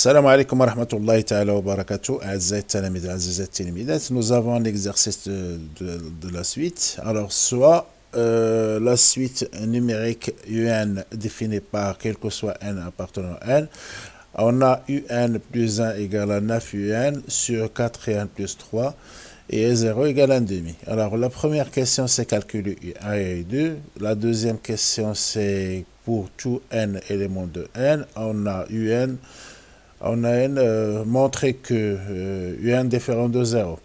Salam alaikum wa rahmatullahi ta'ala wa barakatuh. A'azzaï التلاميذ a'azzaï التلميذات. Nous avons un exercice de la suite. Alors, soit la suite numérique UN définie par quel que soit n appartenant à n. On a UN plus 1 égale à 9 UN sur 4 et 1 plus 3 et 0 égale à 1 demi. Alors, la première question, c'est calculer U1 et U2. La deuxième question, c'est pour tout n éléments de n. On a montré que UN différent de 0.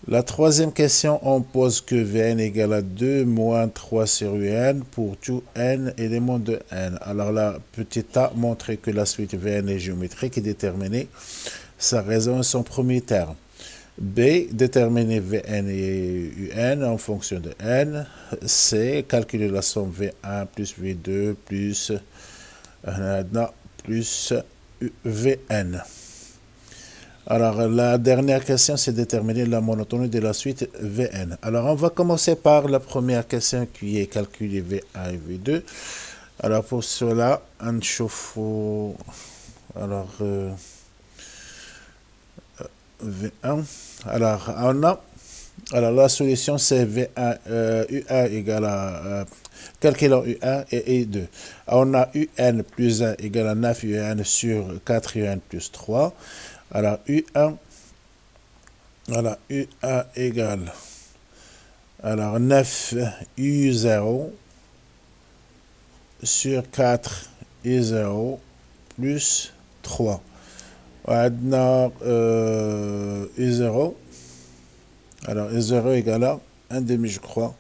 La troisième question, on pose que Vn égale à 2 moins 3 sur Un pour tout n éléments de n. Alors la petite a montré que la suite Vn est géométrique et déterminer sa raison et son premier terme. B, déterminer Vn et Un en fonction de n. C, calculer la somme V1 plus V2 plus Vn. Alors, la dernière question, c'est déterminer la monotonie de la suite Vn. Alors, on va commencer par la première question qui est calculer V1 et V2. Alors, pour cela, on chauffe. Alors, V1. Alors, on a. Alors, la solution, c'est V1, U1 égale à. Calculons U1 et U2. On a UN plus 1 égale à 9 UN sur 4 UN plus 3. Alors, U1 égale. Alors, 9 U0 sur 4 U0 plus 3. On a U0. Alors, U0 égale à 1 demi, je crois.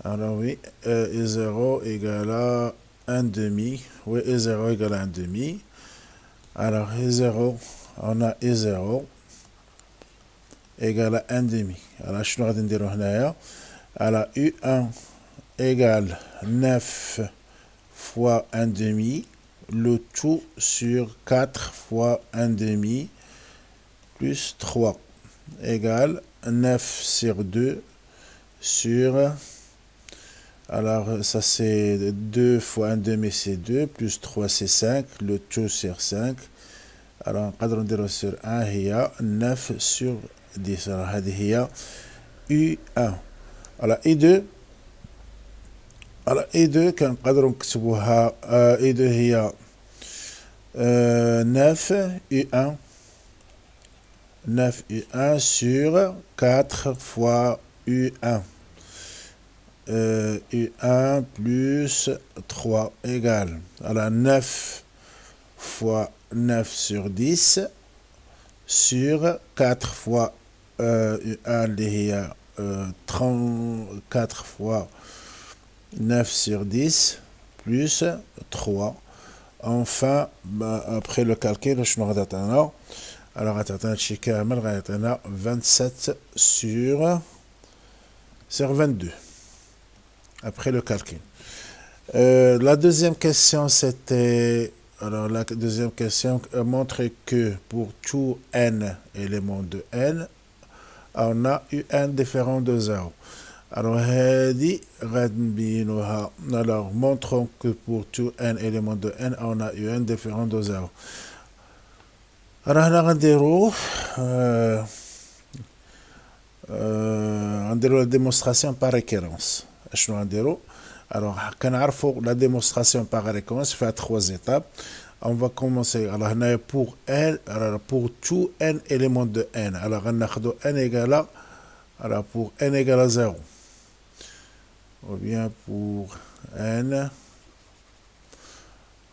Alors oui, E0 égale à 1 demi. Oui, E0 égale à 1 demi. Alors E0, on a E0 égale à 1 demi. Alors je vais dire هنايا. Alors U1 égale 9 fois 1 demi. Le tout sur 4 fois 1 demi plus 3 égale 9 sur 2 sur... Alors, ça c'est 2 fois 1 demi, c'est 2, plus 3 c'est 5, le tout sur 5. Alors, on va dire sur 1, il y a 9 sur 10. Alors, il y a U1. Alors, I2. Alors, I2, quand on va dire I2, il y a 9 U1. 9 U1 sur 4 fois U1. U1 plus 3 égale. Alors 9 fois 9 sur 10 sur 4 fois U1 il y a 34 fois 9 sur 10 plus 3. Enfin, après le calcul, je me retrouve. Alors, attends, je 27 sur 22. Après le calcul. La deuxième question, c'était... Alors, la deuxième question montre que pour tout n éléments de n, on a un différent de 0. Alors, alors, montrons que pour tout n éléments de n, on a un différent de 0. Alors, on va dire la démonstration par récurrence. Alors, la démonstration par récurrence fait 3 étapes. On va commencer. Alors, pour n, alors pour tout n éléments de n. Alors, on a n égale à, alors pour n égale à 0. Ou bien pour n,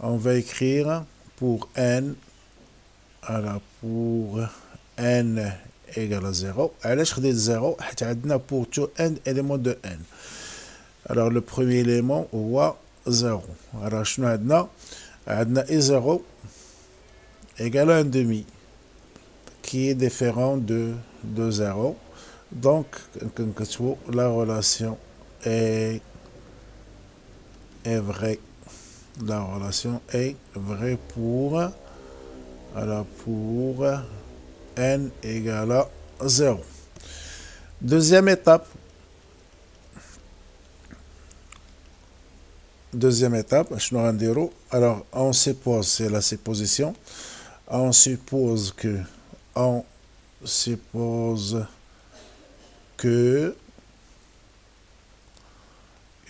on va écrire pour n, alors pour n égale à 0. Alors, je dis 0, pour tout n éléments de n. Alors, le premier élément, on voit 0. Alors, je vais dire, I0 égale à 1 demi, qui est différent de 0. Donc, la relation est vraie. La relation est vraie pour, alors pour n égale à 0. Deuxième étape, je nous rendrai. Alors, on suppose, c'est la supposition. On suppose que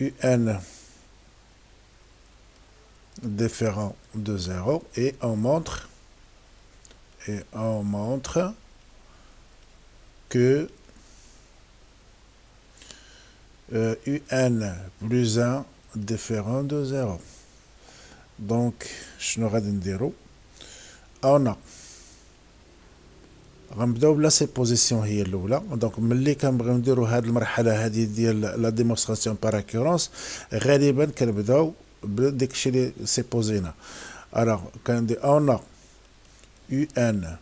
UN différent de 0 et on montre que UN plus 1 différent de 0. Donc, شنو غادي نديرو؟ غنبداو بلا سيبوزيسيون هي الاولى. دونك ملي كنبغيو نديرو هاد المرحله هادي ديال لا ديمونستراسيون بار اكورونس غالبا كنبداو بداكشي اللي سيبوزينا. الوغ كندير اون يو ان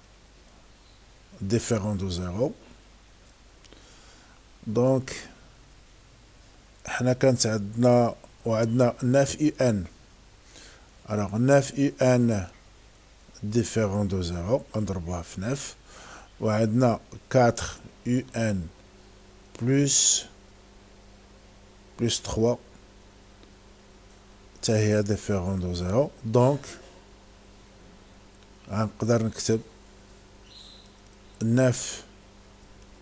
ديفيرون دو زيرو. دونك حنا كانت عندنا 9 يو ان. الوغ 9 يو ان ديفيرون دو زيرو غنضربوها في 9 وعندنا 4 يو ان بلس 3 حتى هي ديفيرون دو زيرو. دونك غنقدر نكتب 9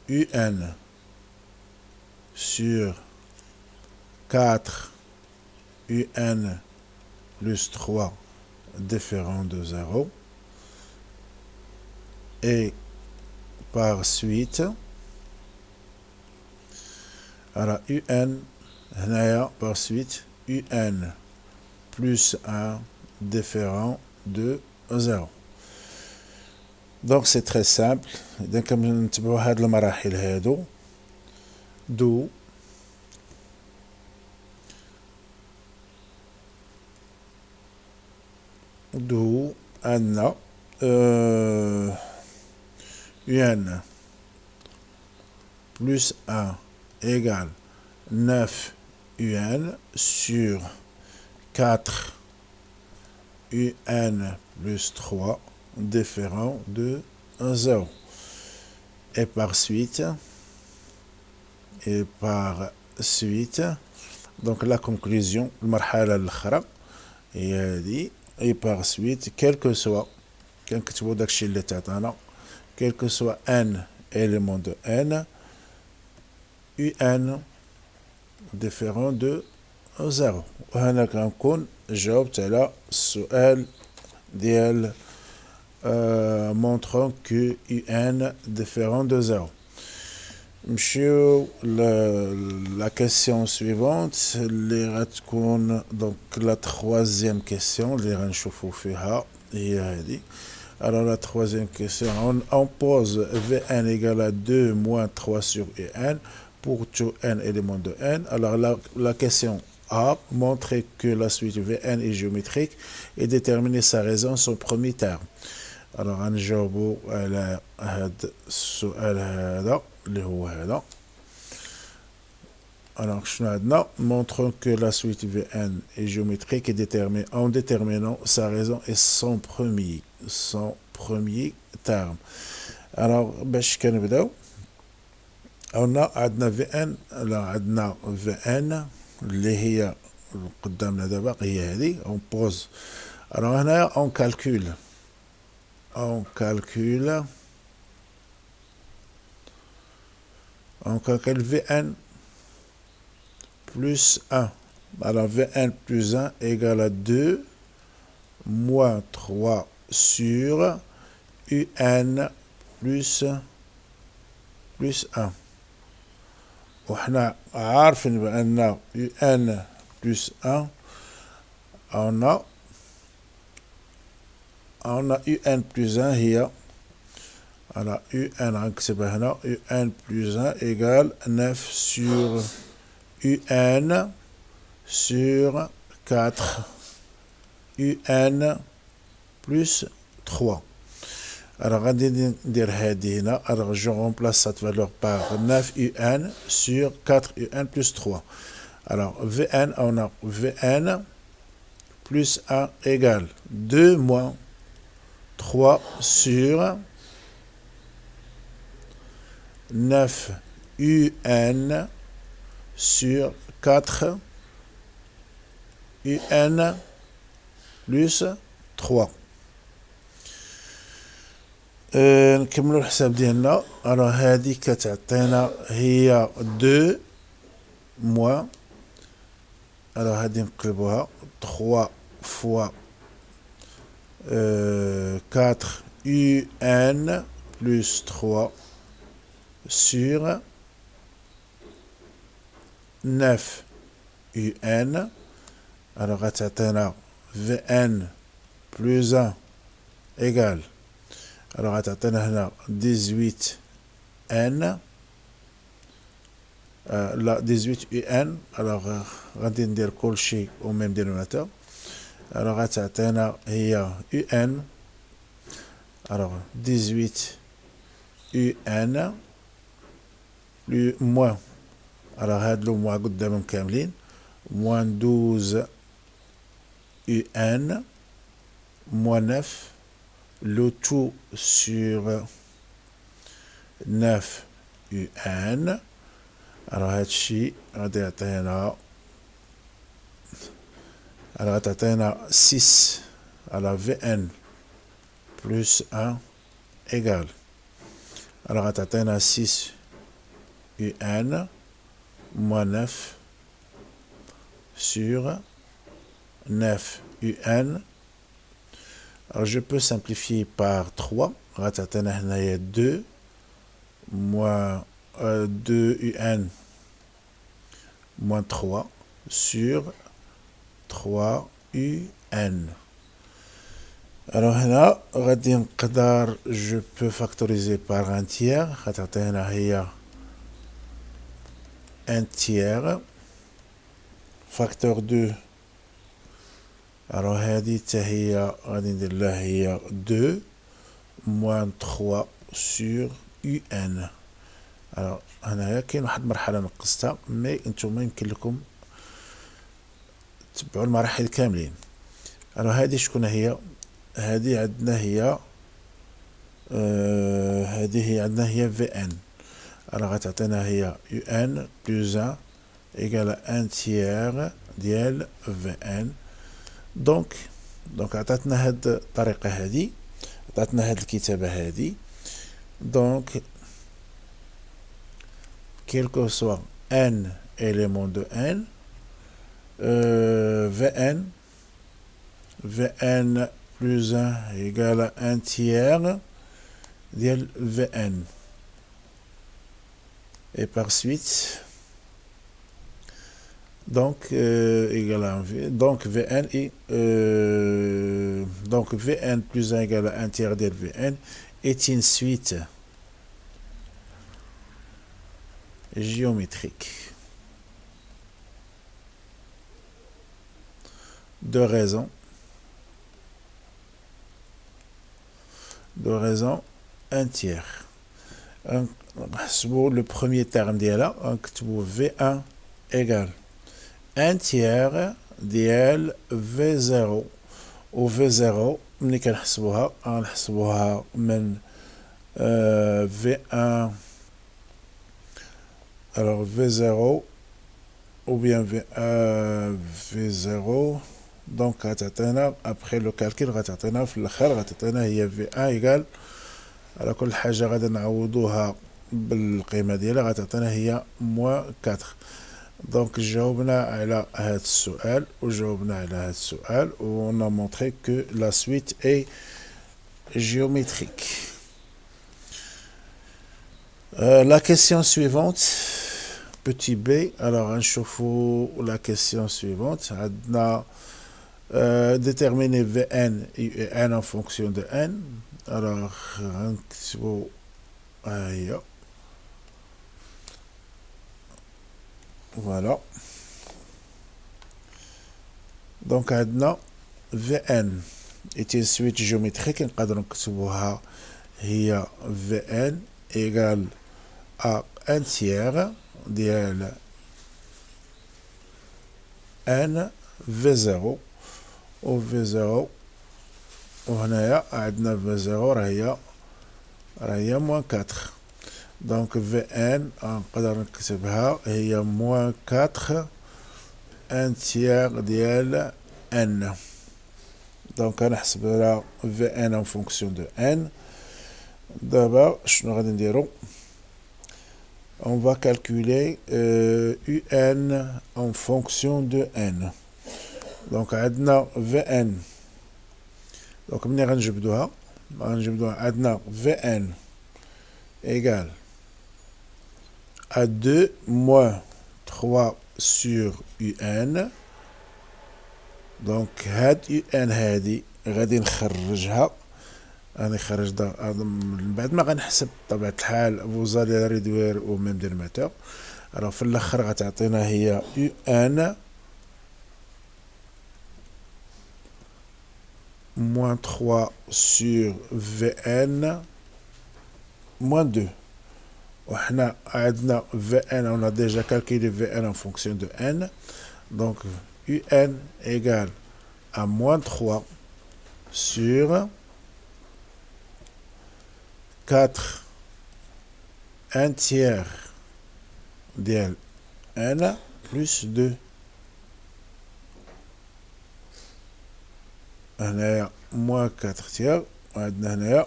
يو ان sur 4 UN plus 3 différent de 0 et par suite alors UN par suite UN plus 1 différent de 0. Donc c'est très simple. Donc نتبعوا هاد المراحل هادو d'où أن UN plus 1 égale 9 UN sur 4 UN plus 3 différent de 0. Et par suite, donc la conclusion, المرحلة الأخرى هي هذه. et par suite quel que soit كنكتبو داكشي اللي تعطانا quel que soit n élément de n un différent de 0. وهنا كنكون جاوبت على السؤال ديال montrant que un différent de 0. نمشيو la question suivante اللي غتكون donc la troisième question اللي غنشوفو فيها هي هذه. Alors la troisième question, on pose Vn égale à 2 moins 3 sur Un pour tout n éléments de n. Alors la question A, montrer que la suite Vn est géométrique et déterminer sa raison, son premier terme. Alors غنجاوبو على هاد السؤال هذا اللي هو هذا. Alors شنو عندنا؟ montrons que la suite Vn est géométrique et détermine en déterminant sa raison et son premier terme. Alors باش كنبداو عندنا Vn. عندنا Vn اللي هي قدامنا دابا هي هذه on pose. Alors هنا on calcule Vn plus 1. Alors Vn plus 1 égale à 2 moins 3 sur Un plus 1. وحنا عارفين بأن Un plus 1 on a UN plus 1 هي على UN غنكتبها هنا UN plus 1 égale 9 sur UN sur 4 UN plus 3. Alors غادي ندير هادي هنا. Alors je remplace cette valeur par 9 UN sur 4 UN plus 3. Alors Vn on a Vn plus 1 égale 2 moins 3 sur 9 UN sur 4 UN plus 3. نكملو الحساب ديالنا. الوغ هادي كتعطينا هي 2 موان، الوغ هادي نقلبوها 3 فوا 4 UN plus 3 sur 9 UN. Alors غتعطينا VN plus 1 égale، alors غتعطينا هنا 18 N لا 18 UN. alors غادي ندير كلشي au même dénominateur. alors غتعطينا هي UN، alors 18 UN plus moins، alors هاد لو موان قدامهم كاملين، moins 12 UN moins 9، le tout sur 9 UN. alors هادشي غادي يعطينا، alors غتعطينا 6 على VN plus 1 égale، alors غتعطينا 6 UN moins 9 sur 9 UN. Alors je peux simplifier par 3. غتعطينا هنايا 2 moins 2 UN moins 3 sur 3 UN. Alors هنا غادي نقدر je peux factoriser par un tiers. غتعطينا هي un tiers facteur 2. alors هادي حتى هي غادي ندير لها هي 2 moins 3 sur UN. alors هنايا كاين واحد المرحله نقصتها، مي نتوما يمكن لكم تتبعوا المراحل كاملين. alors هادي شكون هي؟ هادي عندنا هي هادي هي عندنا هي VN. alors غتعطينا هي UN plus 1 égale 1 tiers ديال VN. دونك عطاتنا هاد الطريقه هادي، عطاتنا هاد الكتابه هادي. دونك quel que soit n éléments de n, Vn plus 1 égale à 1 tiers de Vn. Et par suite, donc égale à V. Donc Vn est donc Vn plus 1 égale à 1 tiers de Vn est une suite géométrique de raisons un tiers. Le premier terme ديالها نكتبو V1 égale 1 tiers ديال V0. و V0 ملي كنحسبوها غنحسبوها من V1 alors V0 ou bien V0. donc غتعطينا après le calcul غتعطينا في الاخر غتعطينا هي V1 égale على كل حاجه غادي نعوضوها بالقيمه ديالها غتعطينا هي moins 4. donc جاوبنا على هذا السؤال وجاوبنا على هذا السؤال و on a montré que la suite est géométrique. La question suivante, petit b. alors نشوفوا la question suivante. عندنا déterminer Vn et n en fonction de n. alors غنكتبوا هي voilà. donc عندنا Vn est une suite géométrique نقدر نكتبوها هي Vn égale à 1 tiers ديال n V0 و V0 وهنايا عندنا V0 راهي moins 4. donc Vn نقدر نكتبها هي moins 4 1 tiers ديال n. donc غنحسب لها Vn en fonction de n. D'abord, on va calculer UN en fonction de N. Donc, عندنا VN. Donc, ملي غنجبدوها عندنا VN égale à 2 moins 3 sur UN. Donc, هاد UN هادي غادي نخرجها. غادي نخرج من بعد ما غنحسب بطبيعة الحال فوزالي ريدوير او ميم ديرماتور. alors في الاخر غتعطينا هي UN moins 3 sur VN moins 2. وحنا عندنا VN, on a déjà calculé VN en fonction de N. Donc UN égale à moins 3 sur 4 1 tiers ديال N plus 2. هنايا moins 4 tiers. وعندنا هنايا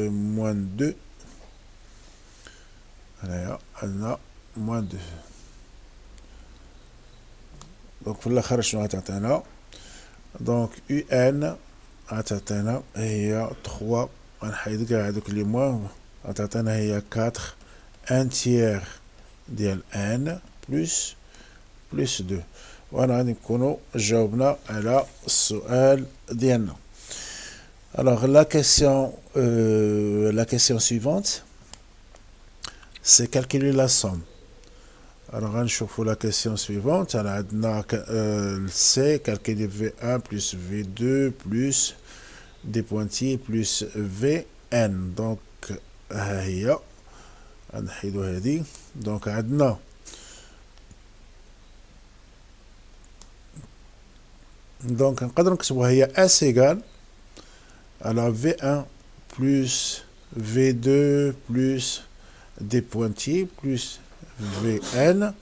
moins 2. هنايا عندنا moins 2. دونك في الاخر شنو غتعطينا؟ دونك UN غتعطينا هي 3. غنحيد كاع هادوك لي موان. غتعطينا هي 4 1 tiers ديال N plus 2. وانا غادي نكونو جاوبنا على السؤال ديالنا. Alors la question suivante, c'est calculer la somme. Alors غنشوفو la question suivante. Alors عندنا C calculer V1 plus V2 plus des pointillés plus Vn. Donc ها هي غنحيدو هادي. donc عندنا donc نقدر نكتبوها هي S égale alors V1 plus V2 plus des pointillés plus Vn.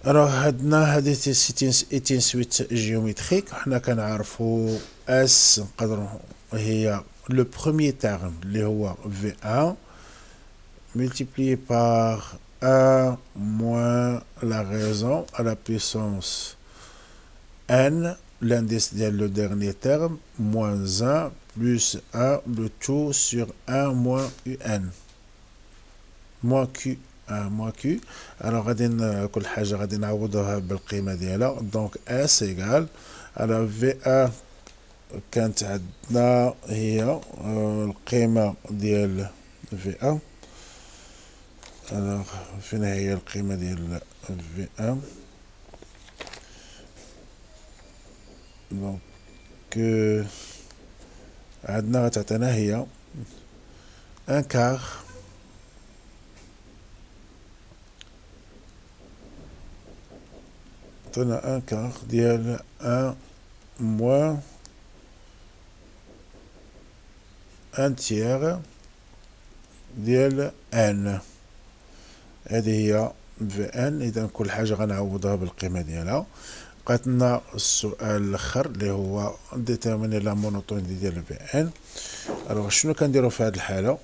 alors عندنا هادي c'est une suite géométrique. حنا كنعرفو S نقدرو هي le premier terme اللي هو V1 multiplié par 1 moins la raison à la puissance N, l'indice de le dernier terme, moins 1 plus 1, le tout sur 1 moins UN. moins Q. moins Q. alors غادي كل حاجة غادي نعوضوها بالقيمة ديالها. donc S égale alors V1 كانت عندنا هي القيمة ديال V1. alors فين هي القيمة ديال V1؟ donc عندنا غتعطينا هي un quart عطينا un quart ديال 1 moins 1 tiers ديال N. هذه هي Vn. اذا كل حاجة غنعوضها بالقيمة ديالها. بقات لنا السؤال الاخر اللي هو ديتيرميني لا مونوتونيتي ديال Vn. الوغ شنو كنديرو في هذه الحالة؟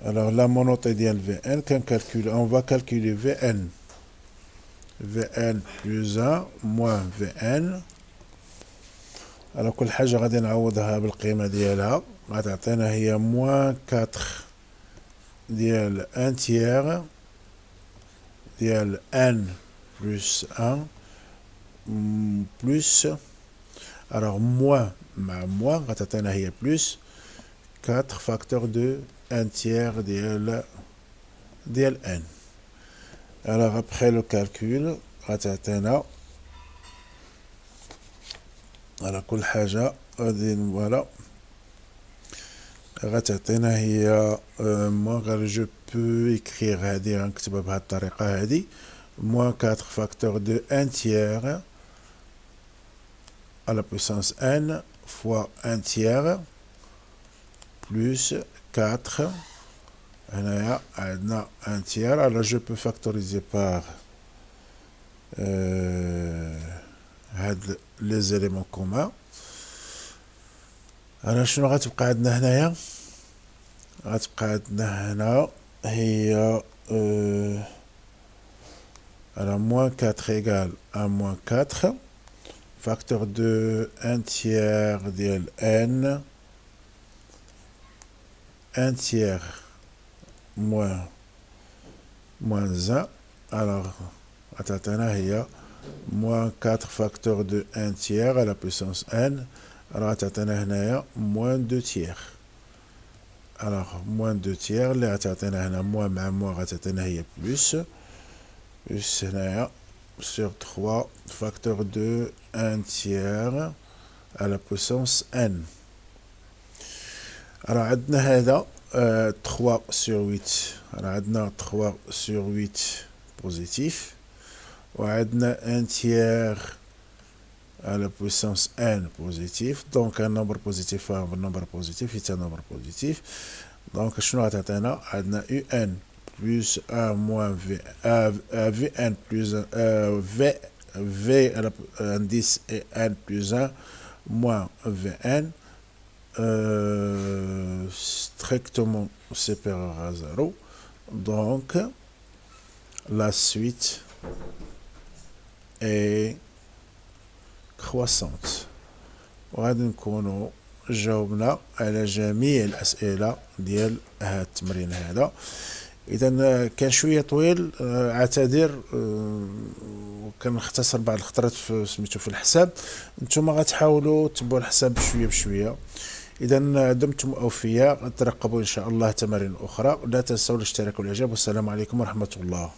الوغ لا مونوتونيتي ديال Vn كنكالكولي اون فا كالكولي Vn plus 1 moins Vn. الوغ كل حاجة غادي نعوضها بالقيمة ديالها. غتعطينا هي moins 4 ديال 1 tiers ديال N plus 1 plus alors moins مع moins غتعطينا هي plus 4 facteur de 1 tiers ديال N. alors après le calcul غتعطينا على كل حاجة غادي فوالا غتعطينا هي موان جو بو écrire هادي غنكتبها بهاد الطريقة هادي moins 4 facteur de 1 tiers à la puissance n fois 1 tiers plus 4. هنايا عندنا 1 tiers. alors je peux factoriser par هاد les éléments communs. أنا شنو غتبقى عندنا هنايا؟ غتبقى عندنا هنا هي alors moins 4 égale à moins 4 facteur de 1 tiers ديال n 1 tiers moins 1 alors غتعطينا هي moins 4 facteur de 1 tiers à la puissance n alors غتعطينا هنايا moins 2 tiers alors moins 2 tiers اللي غتعطينا هنا moins مع moins غتعطينا هي plus هنايا sur 3 facteur de 1 tiers à la puissance n alors عندنا هذا 3 sur 8 alors عندنا 3 sur 8 positif وعندنا 1 tiers à la puissance n positif donc un nombre positif un nombre positif est un nombre positif donc شنو غتعطينا عندنا un plus 1 moins v vn plus v à la indice et n plus 1 moins vn strictement supérieur à 0 donc la suite est croissante وغادي نكونوا جاوبنا على جميع الأسئلة ديال هذا التمرين هذا. اذا كان شويه طويل اعتذر وكنختصر بعض الخطرات في سميتو في الحساب. نتوما غتحاولوا تتبعوا الحساب بشويه بشويه. اذا دمتم اوفياء، ترقبوا ان شاء الله تمارين اخرى. لا تنسوا الاشتراك والاعجاب، والسلام عليكم ورحمه الله.